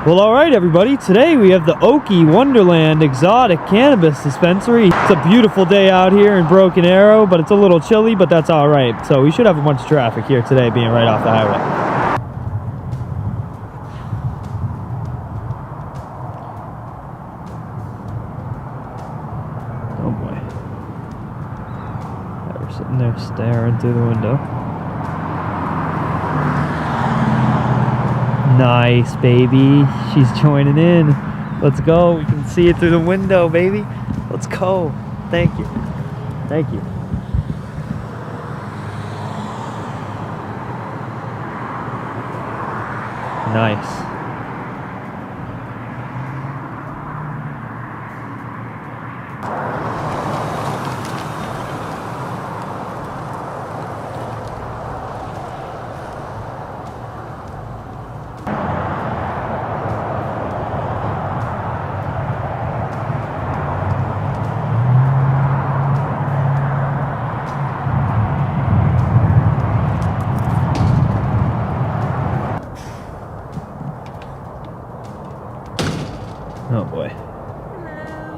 Well, alright everybody, today we have the Okie Wonderland Exotic Cannabis Dispensary. It's a beautiful day out here in Broken Arrow, but it's a little chilly, but that's alright. So we should have a bunch of traffic here today, being right off the highway. Oh boy. Yeah, we're sitting there staring through the window. Nice, baby. She's joining in. Let's go. We can see it through the window, baby. Let's go. Thank you. Thank you. Nice. Oh boy. Hello.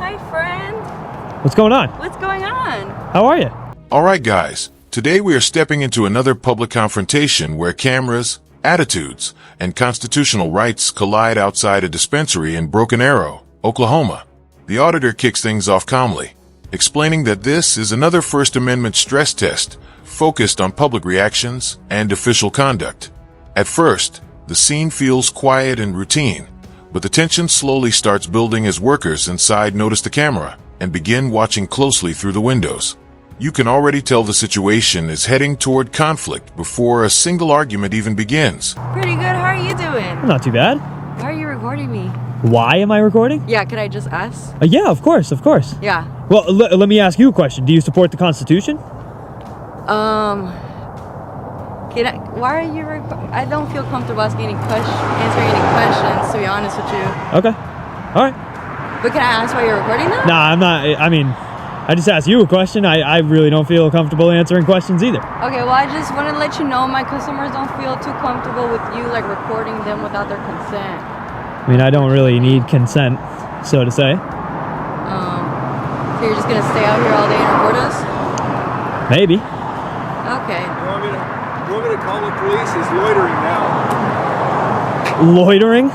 Hi, friend. What's going on? What's going on? How are you? Alright guys, today we are stepping into another public confrontation where cameras, attitudes, and constitutional rights collide outside a dispensary in Broken Arrow, Oklahoma. The auditor kicks things off calmly, explaining that this is another First Amendment stress test focused on public reactions and official conduct. At first, the scene feels quiet and routine, but the tension slowly starts building as workers inside notice the camera and begin watching closely through the windows. You can already tell the situation is heading toward conflict before a single argument even begins. Pretty good. How are you doing? Not too bad. Why are you recording me? Why am I recording? Yeah, could I just ask? Yeah, of course, of course. Yeah. Well, let me ask you a question. Do you support the Constitution? Why are you I don't feel comfortable answering any questions, to be honest with you. Okay. All right. But can I ask why you're recording now? Nah, I'm not. I mean, I just asked you a question. I really don't feel comfortable answering questions either. Okay, well, I just want to let you know my customers don't feel too comfortable with you, like, recording them without their consent. I mean, I don't really need consent, so to say. So you're just gonna stay out here all day and record us? Maybe. Okay. You want me to call the police? He's loitering now. Loitering?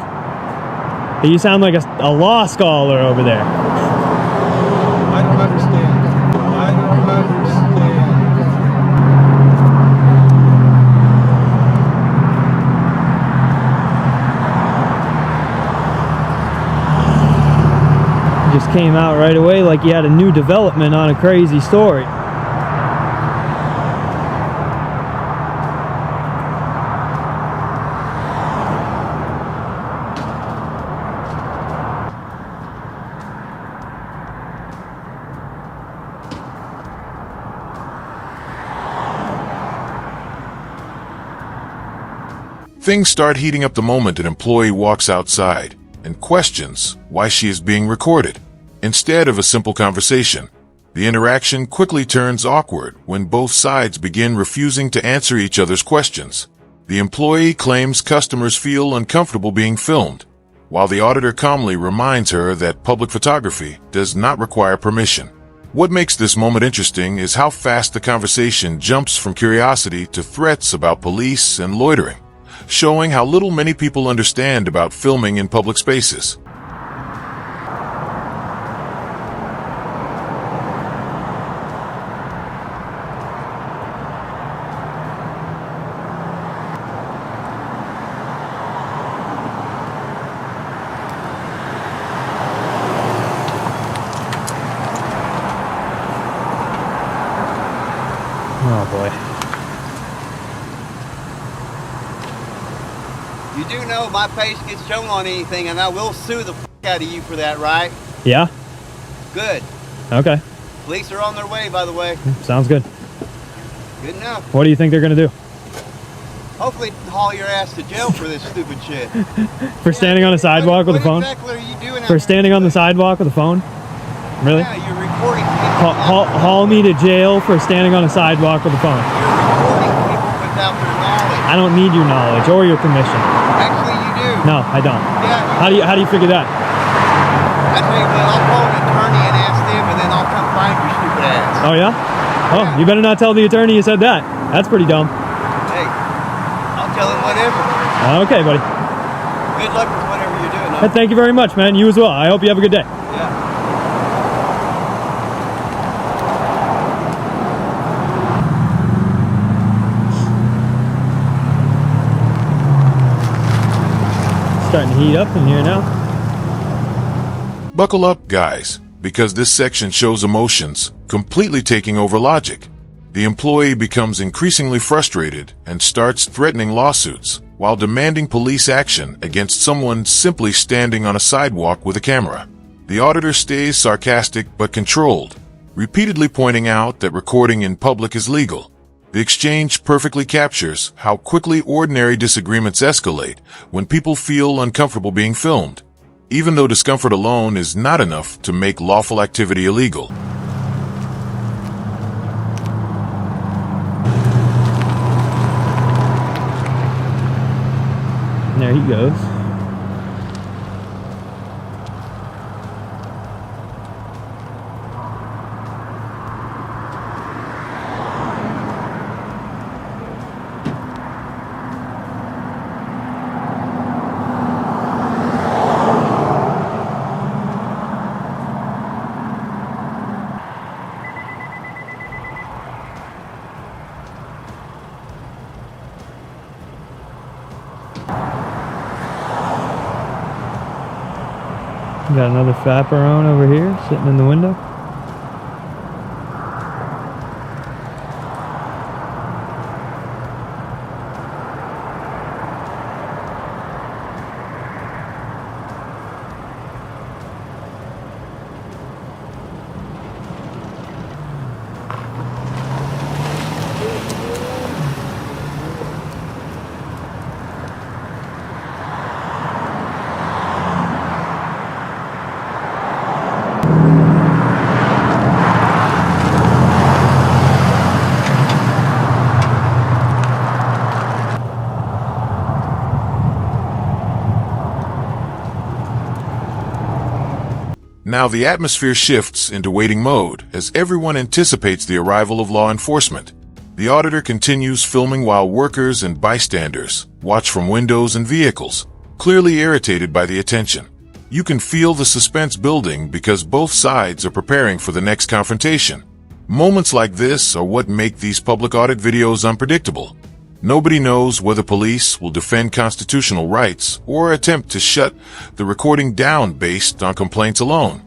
You sound like a law scholar over there. I don't understand. I don't understand. Just came out right away like you had a new development on a crazy story. Things start heating up the moment an employee walks outside and questions why she is being recorded. Instead of a simple conversation, the interaction quickly turns awkward when both sides begin refusing to answer each other's questions. The employee claims customers feel uncomfortable being filmed, while the auditor calmly reminds her that public photography does not require permission. What makes this moment interesting is how fast the conversation jumps from curiosity to threats about police and loitering, showing how little many people understand about filming in public spaces. Oh boy. You do know my face gets shown on anything, and I will sue the f*** out of you for that, right? Yeah? Good. Okay. Police are on their way, by the way. Sounds good. Good enough. What do you think they're gonna do? Hopefully haul your ass to jail for this stupid shit. For standing on a sidewalk with a phone? What exactly are you doing out For there? standing on the sidewalk with a phone? Really? Yeah, you're recording people Haul me to jail for standing on a sidewalk with a phone. You're recording people without their knowledge. I don't need your knowledge or your permission. Actually, you do. No, I don't. Yeah. How do you figure that? I tell you what, I'll call an attorney and ask them, and then I'll come find your stupid ass. Oh yeah? Oh, you better not tell the attorney you said that. That's pretty dumb. Hey, I'll tell him whatever. Okay, buddy. Good luck with whatever you're doing. Hey, thank you very much, man. You as well. I hope you have a good day. Yeah. Starting to heat up in here now. Buckle up, guys, because this section shows emotions completely taking over logic. The employee becomes increasingly frustrated and starts threatening lawsuits while demanding police action against someone simply standing on a sidewalk with a camera. The auditor stays sarcastic but controlled, repeatedly pointing out that recording in public is legal. The exchange perfectly captures how quickly ordinary disagreements escalate when people feel uncomfortable being filmed, even though discomfort alone is not enough to make lawful activity illegal. And there he goes. Got another fapperone over here sitting in the window. Now the atmosphere shifts into waiting mode as everyone anticipates the arrival of law enforcement. The auditor continues filming while workers and bystanders watch from windows and vehicles, clearly irritated by the attention. You can feel the suspense building because both sides are preparing for the next confrontation. Moments like this are what make these public audit videos unpredictable. Nobody knows whether police will defend constitutional rights or attempt to shut the recording down based on complaints alone.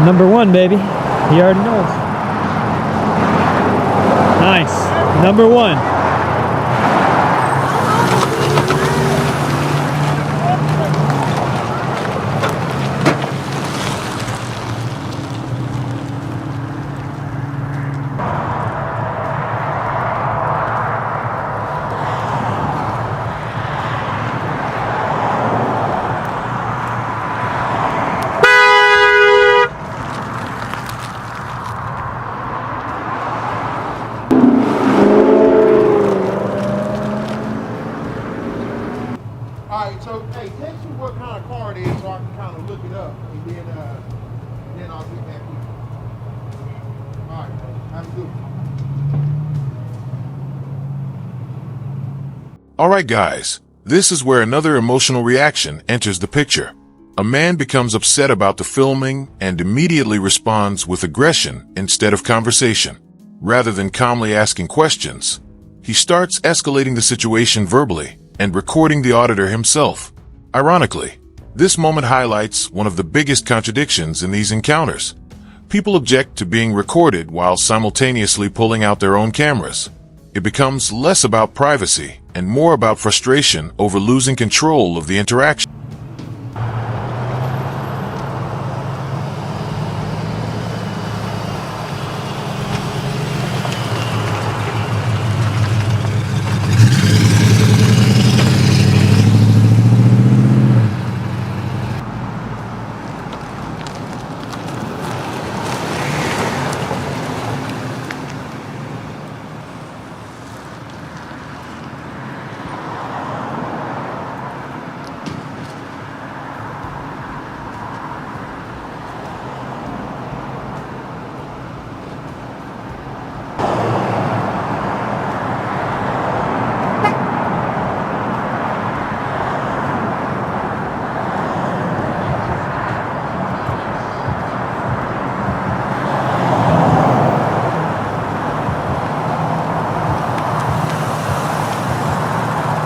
Number one, baby. He already knows. Nice. Number one. Alright, so hey, text me what kind of car it is so I can kind of look it up and then I'll get back with you. Alright, have a good one. Alright guys, this is where another emotional reaction enters the picture. A man becomes upset about the filming and immediately responds with aggression instead of conversation. Rather than calmly asking questions, he starts escalating the situation verbally and recording the auditor himself. Ironically, this moment highlights one of the biggest contradictions in these encounters. People object to being recorded while simultaneously pulling out their own cameras. It becomes less about privacy and more about frustration over losing control of the interaction.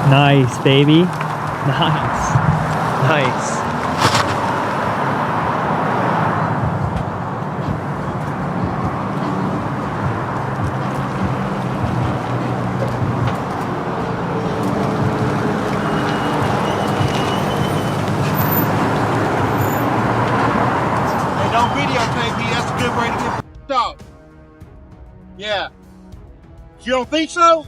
Nice, baby. Nice. Nice. Hey, don't videotape me. That's a good way to get f***ed up. Yeah. You don't think so?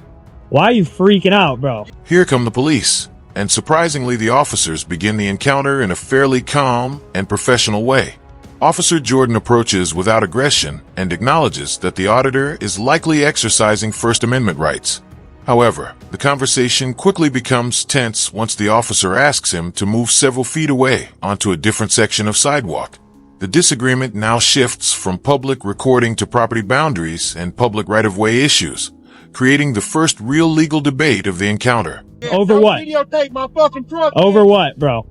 Why are you freaking out, bro? Here come the police, and surprisingly the officers begin the encounter in a fairly calm and professional way. Officer Jordan approaches without aggression and acknowledges that the auditor is likely exercising First Amendment rights. However, the conversation quickly becomes tense once the officer asks him to move several feet away onto a different section of sidewalk. The disagreement now shifts from public recording to property boundaries and public right-of-way issues, creating the first real legal debate of the encounter. Yeah, Over don't what? Videotape my fucking truck. Over what, bro?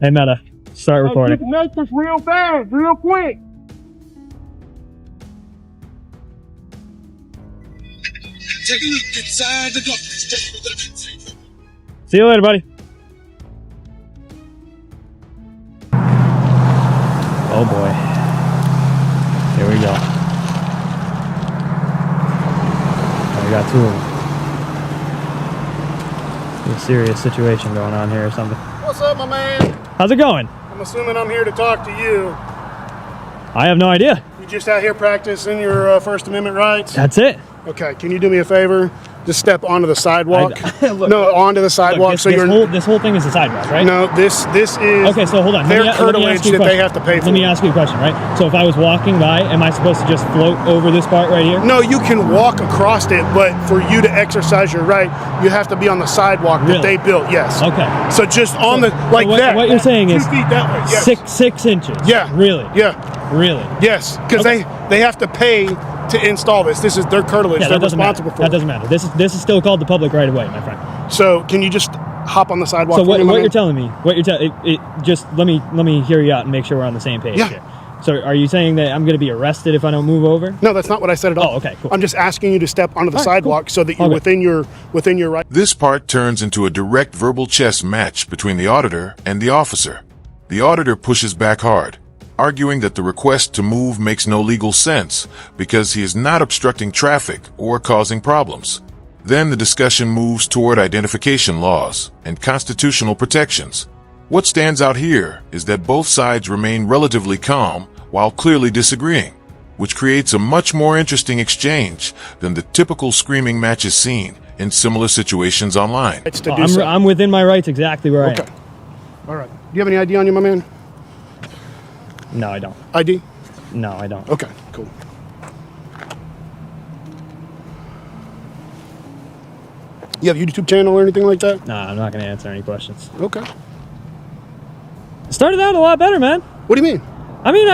Hey, Meta, start recording. You can make this real fast, real quick. Take a look inside the door. See you later, buddy. Oh boy. Here we go. Oh, we got two of them. A serious situation going on here or something. What's up, my man? How's it going? I'm assuming I'm here to talk to you. I have no idea. You just out here practicing your First Amendment rights? That's it. Okay, can you do me a favor? Just step onto the sidewalk. Look, no, onto the sidewalk. Look, this whole thing is a sidewalk, right? No, this is. Okay, so hold on. Their curtilage that they have to pay for. Let me ask you a question, right? So if I was walking by, am I supposed to just float over this part right here? No, you can walk across it, but for you to exercise your right, you have to be on the sidewalk that they built. Yes. Okay. So just on the like what, that. What you're saying 2 is feet that way. Yes. 6 inches. Yeah. Really. Yeah. Really. Yes, because they have to pay to install this. This is their curtilage. Yeah, They're responsible for That it. doesn't matter. This is still called the public right of way, my friend. So can you just hop on the sidewalk? So for me, my what man? you're telling me? Just let me hear you out and make sure we're on the same page Yeah. here. So are you saying that I'm going to be arrested if I don't move over? No, that's not what I said at all. Oh, okay, cool. I'm just asking you to step onto the All right, sidewalk cool. so that you're Okay. within your right. This part turns into a direct verbal chess match between the auditor and the officer. The auditor pushes back hard, arguing that the request to move makes no legal sense because he is not obstructing traffic or causing problems. Then the discussion moves toward identification laws and constitutional protections. What stands out here is that both sides remain relatively calm while clearly disagreeing, which creates a much more interesting exchange than the typical screaming matches seen in similar situations online. It's to do so. I'm within my rights exactly where I am. All right. Do you have any ID on you, my man? No, I don't. ID? No, I don't. Okay, cool. You have a YouTube channel or anything like that? No, I'm not going to answer any questions. Okay. It started out a lot better, man. What do you mean? I mean,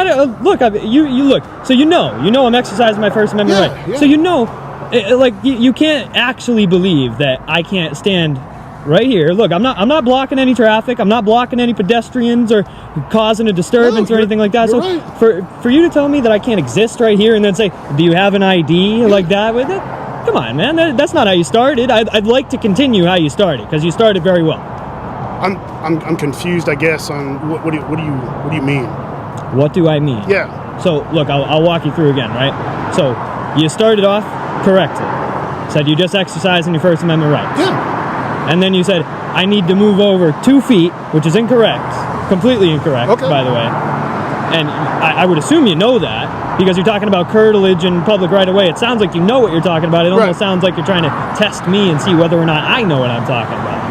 you look. So you know I'm exercising my First Amendment Yeah, right. yeah. So you can't actually believe that I can't stand right here. Look, I'm not blocking any traffic. I'm not blocking any pedestrians or causing a disturbance No, or anything like that. you're So right. for you to tell me that I can't exist right here and then say, "Do you have an ID?" like that with it? Come on, man. That's not how you started. I'd like to continue how you started because you started very well. I'm confused, I guess, on what do you mean? What do I mean? Yeah. So, look, I'll walk you through again, right? So, you started off correctly. Said you just exercising your First Amendment rights. Yeah. And then you said, I need to move over 2 feet, which is incorrect. Completely incorrect, Okay. by the way. And I would assume you know that, because you're talking about curtilage and public right-of-way. It sounds like you know what you're talking about. It almost Right. sounds like you're trying to test me and see whether or not I know what I'm talking about.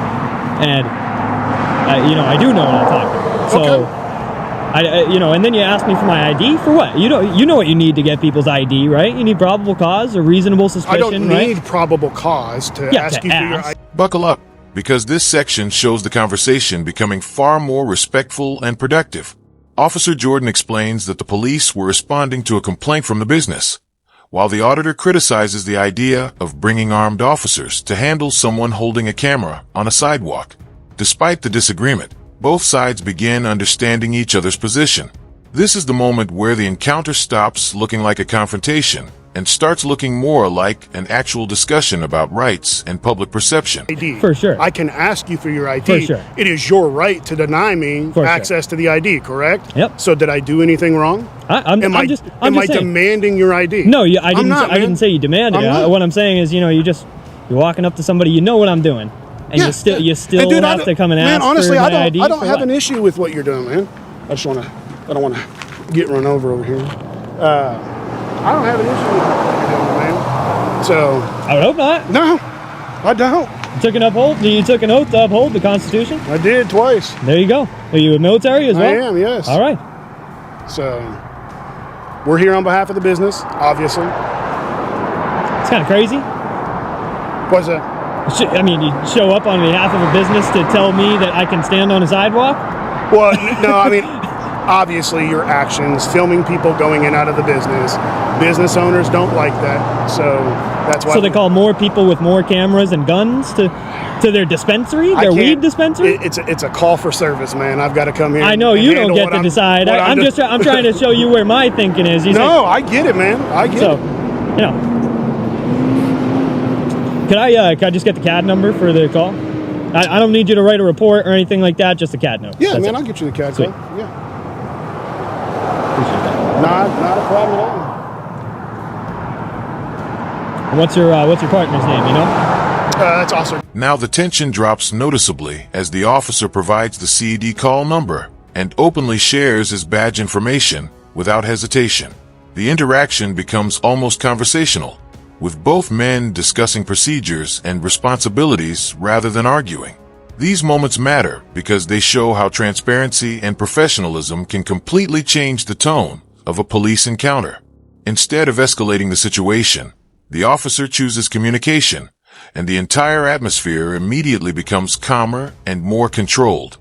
And, I do know what I'm talking about. So, Okay. and then you asked me for my ID. For what? You know what you need to get people's ID, right? You need probable cause or reasonable I suspicion, don't right? need probable cause to Yeah, ask to you for your ask. ID. Buckle up, because this section shows the conversation becoming far more respectful and productive. Officer Jordan explains that the police were responding to a complaint from the business, while the auditor criticizes the idea of bringing armed officers to handle someone holding a camera on a sidewalk. Despite the disagreement, both sides begin understanding each other's position. This is the moment where the encounter stops looking like a confrontation and starts looking more like an actual discussion about rights and public perception. ID. For sure. I can ask you for your ID. For sure. It is your right to deny me For access to the ID, correct? Yep. So did I do anything wrong? I'm just saying. demanding your ID? No, I I'm didn't. not, I didn't man. say you demanded I'm it. not. What I'm saying is, you're walking up to somebody. You know what I'm doing, and you still And dude, have to come and man, ask honestly, for my I don't, ID. I don't for have what? an issue with what you're doing, man. I don't want to get run over here. I don't have an issue with what you're doing, man. So, I would hope not. no, I don't. You took an oath to uphold the Constitution. I did twice. There you go. Are you a military as well? I am, yes. All right. So, we're here on behalf of the business, obviously. It's kind of crazy. What's that? You show up on behalf of a business to tell me that I can stand on a sidewalk? Well, no, I mean, obviously your actions, filming people going in and out of the business owners don't like that. So that's why. So they call more people with more cameras and guns to their dispensary, I their can't- weed dispensary? It's a call for service, man. I've got to come here. I know and you don't handle get what to I'm- decide. what I'm trying to show you where my thinking is. You say, No, I get it, man. I get so, it. Could I just get the CAD number for the call? I don't need you to write a report or anything like that. Just a CAD number. Yeah, That's man, it. I'll get you the CAD Sweet. code. Yeah, Appreciate that. not a problem at all. What's your partner's name? You know? That's awesome. Now the tension drops noticeably as the officer provides the CED call number and openly shares his badge information without hesitation. The interaction becomes almost conversational, with both men discussing procedures and responsibilities rather than arguing. These moments matter because they show how transparency and professionalism can completely change the tone of a police encounter. Instead of escalating the situation, the officer chooses communication, and the entire atmosphere immediately becomes calmer and more controlled.